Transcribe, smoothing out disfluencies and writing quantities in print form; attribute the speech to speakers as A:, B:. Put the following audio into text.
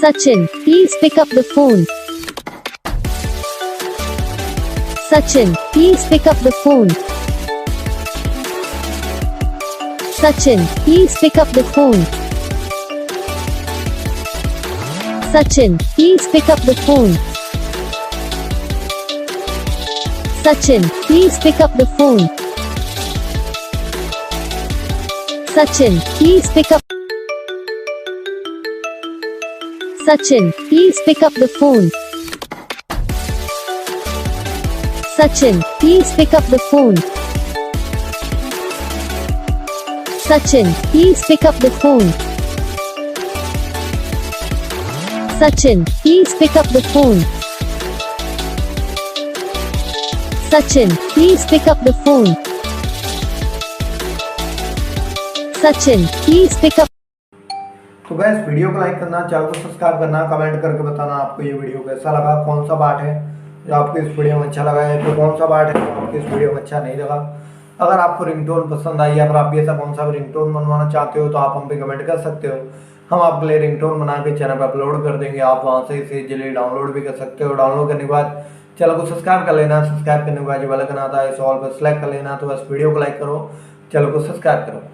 A: Sachin, please pick up the phone. Sachin, please pick up the phone. Sachin, please pick up the phone. Sachin, please pick up the phone. Sachin, please pick up the phone. Sachin, please pick up. Sachin, please pick up the phone. Sachin, please pick up the phone. Sachin, please pick up the phone. Sachin, please pick up the phone. Sachin, please pick up the phone. Sachin, please pick up.
B: तो gas video को like करना, channel को subscribe करना, comment करके बताना आपको ये video कैसा लगा, कौन सा पार्ट है जो आपको इस वीडियो में अच्छा लगा है, तो कौन सा पार्ट है जो आपको इस वीडियो में अच्छा नहीं लगा। अगर आपको रिंगटोन पसंद आई या फिर आप भी ऐसा कौन सा रिंगटोन बनवाना चाहते हो तो आप हम पे कमेंट कर सकते हो। हम आपके लिए रिंगटोन बना के चैनल पर अपलोड कर देंगे, आप वहाँ से इसे इजीली डाउनलोड भी कर सकते हो। डाउनलोड करने के बाद चैनल को सब्सक्राइब कर लेना, सब्सक्राइब करने के बाद जो बेल आइकन आता है इसे ऑल पर सेलेक्ट कर लेना। तो बस वीडियो को लाइक करो, चैनल को सब्सक्राइब करो।